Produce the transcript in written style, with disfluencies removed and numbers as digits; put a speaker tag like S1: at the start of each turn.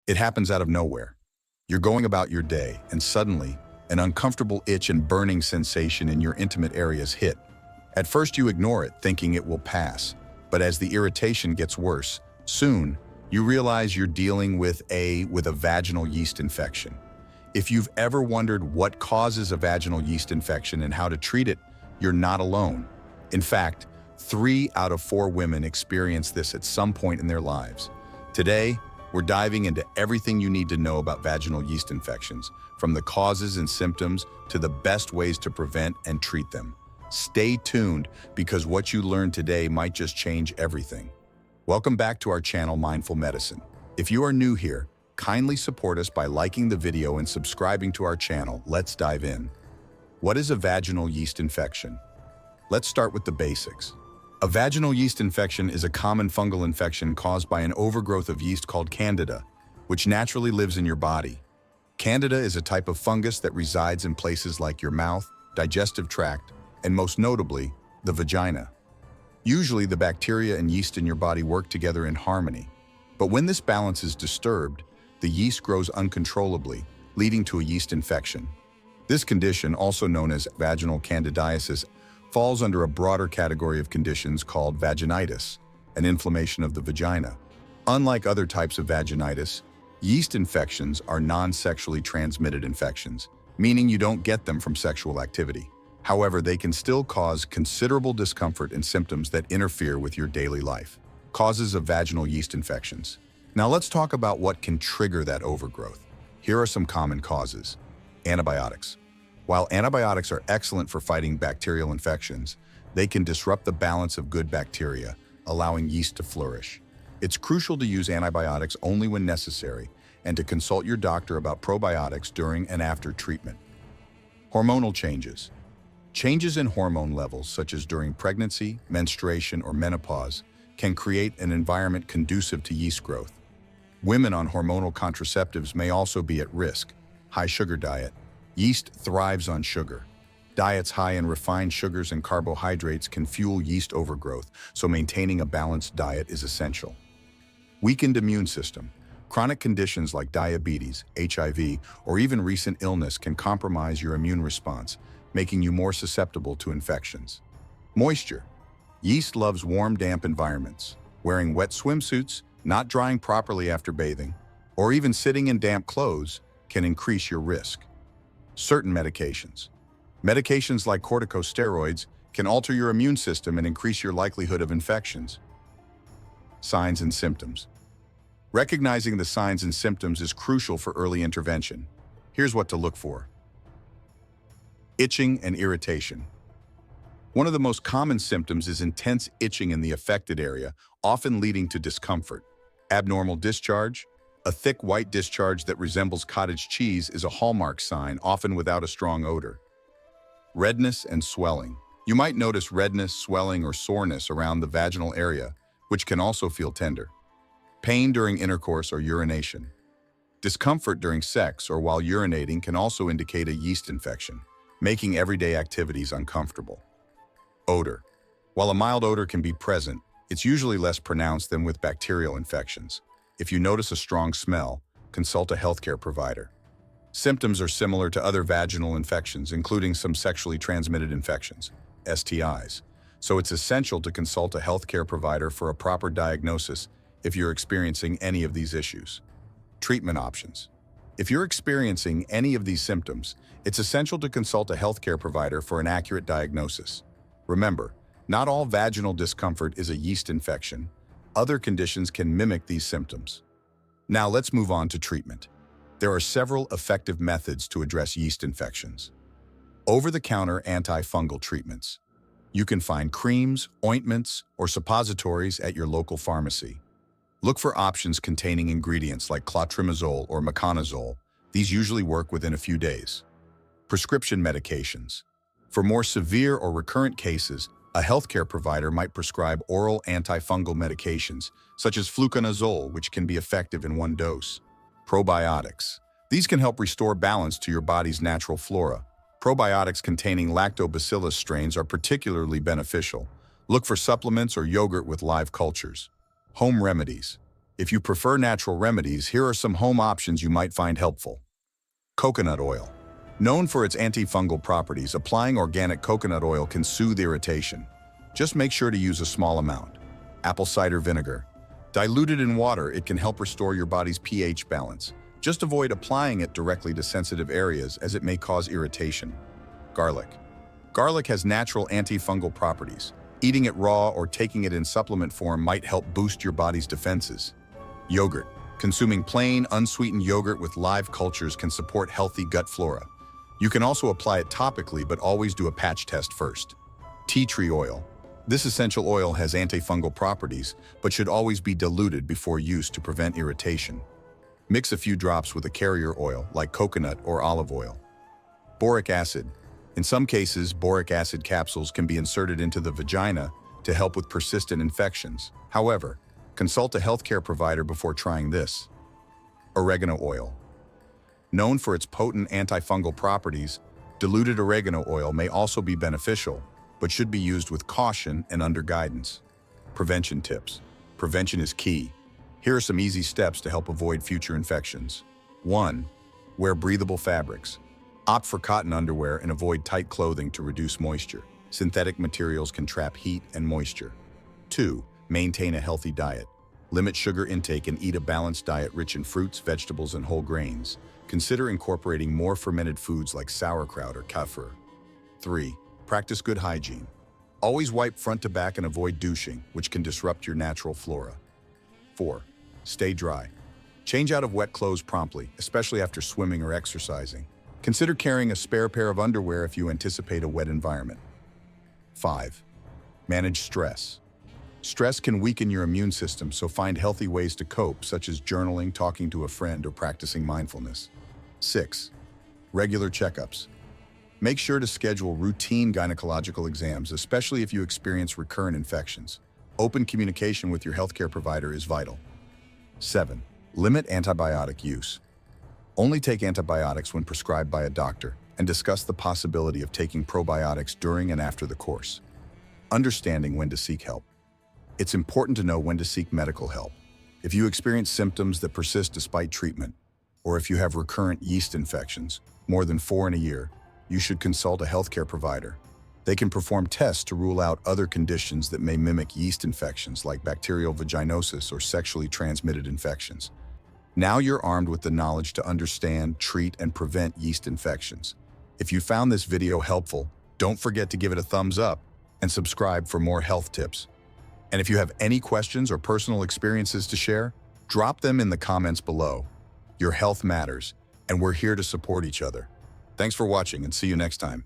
S1: It happens out of nowhere. You're going about your day, and suddenly, an uncomfortable itch and burning sensation in your intimate areas hit. At first you ignore it, thinking it will pass. But as the irritation gets worse, soon, you realize you're dealing with a vaginal yeast infection. If you've ever wondered what causes a vaginal yeast infection and how to treat it, you're not alone. In fact, 3 out of 4 women experience this at some point in their lives. Today, we're diving into everything you need to know about vaginal yeast infections, from the causes and symptoms to the best ways to prevent and treat them. Stay tuned, because what you learn today might just change everything. Welcome back to our channel, Mindful Medicine. If you are new here, kindly support us by liking the video and subscribing to our channel. Let's dive in. What is a vaginal yeast infection? Let's start with the basics. A vaginal yeast infection is a common fungal infection caused by an overgrowth of yeast called Candida, which naturally lives in your body. Candida is a type of fungus that resides in places like your mouth, digestive tract, and most notably, the vagina. Usually, the bacteria and yeast in your body work together in harmony. But when this balance is disturbed, the yeast grows uncontrollably, leading to a yeast infection. This condition, also known as vaginal candidiasis, falls under a broader category of conditions called vaginitis, an inflammation of the vagina. Unlike other types of vaginitis, yeast infections are non-sexually transmitted infections, meaning you don't get them from sexual activity. However, they can still cause considerable discomfort and symptoms that interfere with your daily life. Causes of vaginal yeast infections. Now let's talk about what can trigger that overgrowth. Here are some common causes. Antibiotics. While antibiotics are excellent for fighting bacterial infections, they can disrupt the balance of good bacteria, allowing yeast to flourish. It's crucial to use antibiotics only when necessary and to consult your doctor about probiotics during and after treatment. Hormonal changes. Changes in hormone levels, such as during pregnancy, menstruation, or menopause, can create an environment conducive to yeast growth. Women on hormonal contraceptives may also be at risk. High sugar diet. Yeast thrives on sugar. Diets high in refined sugars and carbohydrates can fuel yeast overgrowth, so maintaining a balanced diet is essential. Weakened immune system. Chronic conditions like diabetes, HIV, or even recent illness can compromise your immune response, making you more susceptible to infections. Moisture. Yeast loves warm, damp environments. Wearing wet swimsuits, not drying properly after bathing, or even sitting in damp clothes can increase your risk. Certain medications. Medications like corticosteroids can alter your immune system and increase your likelihood of infections. Signs and symptoms. Recognizing the signs and symptoms is crucial for early intervention. Here's what to look for. Itching and irritation. One of the most common symptoms is intense itching in the affected area, often leading to discomfort. Abnormal discharge. A thick white discharge that resembles cottage cheese is a hallmark sign, often without a strong odor. Redness and swelling. You might notice redness, swelling, or soreness around the vaginal area, which can also feel tender. Pain during intercourse or urination. Discomfort during sex or while urinating can also indicate a yeast infection, making everyday activities uncomfortable. Odor. While a mild odor can be present, it's usually less pronounced than with bacterial infections. If you notice a strong smell, consult a healthcare provider. Symptoms are similar to other vaginal infections, including some sexually transmitted infections, STIs. So it's essential to consult a healthcare provider for a proper diagnosis if you're experiencing any of these issues. Treatment options. If you're experiencing any of these symptoms, it's essential to consult a healthcare provider for an accurate diagnosis. Remember, not all vaginal discomfort is a yeast infection. Other conditions can mimic these symptoms. Now let's move on to treatment. There are several effective methods to address yeast infections. Over-the-counter antifungal treatments. You can find creams, ointments, or suppositories at your local pharmacy. Look for options containing ingredients like clotrimazole or meconazole. These usually work within a few days. Prescription medications. For more severe or recurrent cases, a healthcare provider might prescribe oral antifungal medications, such as fluconazole, which can be effective in one dose. Probiotics. These can help restore balance to your body's natural flora. Probiotics containing lactobacillus strains are particularly beneficial. Look for supplements or yogurt with live cultures. Home remedies. If you prefer natural remedies, here are some home options you might find helpful. Coconut oil. Known for its antifungal properties, applying organic coconut oil can soothe irritation. Just make sure to use a small amount. Apple cider vinegar. Diluted in water, it can help restore your body's pH balance. Just avoid applying it directly to sensitive areas as it may cause irritation. Garlic. Garlic has natural antifungal properties. Eating it raw or taking it in supplement form might help boost your body's defenses. Yogurt. Consuming plain, unsweetened yogurt with live cultures can support healthy gut flora. You can also apply it topically, but always do a patch test first. Tea tree oil. This essential oil has antifungal properties, but should always be diluted before use to prevent irritation. Mix a few drops with a carrier oil, like coconut or olive oil. Boric acid. In some cases, boric acid capsules can be inserted into the vagina to help with persistent infections. However, consult a healthcare provider before trying this. Oregano oil. Known for its potent antifungal properties, diluted oregano oil may also be beneficial, but should be used with caution and under guidance. Prevention tips. Prevention is key. Here are some easy steps to help avoid future infections. 1. Wear breathable fabrics. Opt for cotton underwear and avoid tight clothing to reduce moisture. Synthetic materials can trap heat and moisture. 2. Maintain a healthy diet. Limit sugar intake and eat a balanced diet rich in fruits, vegetables, and whole grains. Consider incorporating more fermented foods like sauerkraut or kefir. 3. Practice good hygiene. Always wipe front to back and avoid douching, which can disrupt your natural flora. 4. Stay dry. Change out of wet clothes promptly, especially after swimming or exercising. Consider carrying a spare pair of underwear if you anticipate a wet environment. 5. Manage stress. Stress can weaken your immune system, so find healthy ways to cope, such as journaling, talking to a friend, or practicing mindfulness. 6. Regular checkups. Make sure to schedule routine gynecological exams, especially if you experience recurrent infections. Open communication with your healthcare provider is vital. 7. Limit antibiotic use. Only take antibiotics when prescribed by a doctor, and discuss the possibility of taking probiotics during and after the course. Understanding when to seek help. It's important to know when to seek medical help. If you experience symptoms that persist despite treatment, or if you have recurrent yeast infections, more than 4 in a year, you should consult a healthcare provider. They can perform tests to rule out other conditions that may mimic yeast infections like bacterial vaginosis or sexually transmitted infections. Now you're armed with the knowledge to understand, treat, and prevent yeast infections. If you found this video helpful, don't forget to give it a thumbs up and subscribe for more health tips. And if you have any questions or personal experiences to share, drop them in the comments below. Your health matters, and we're here to support each other. Thanks for watching, and see you next time.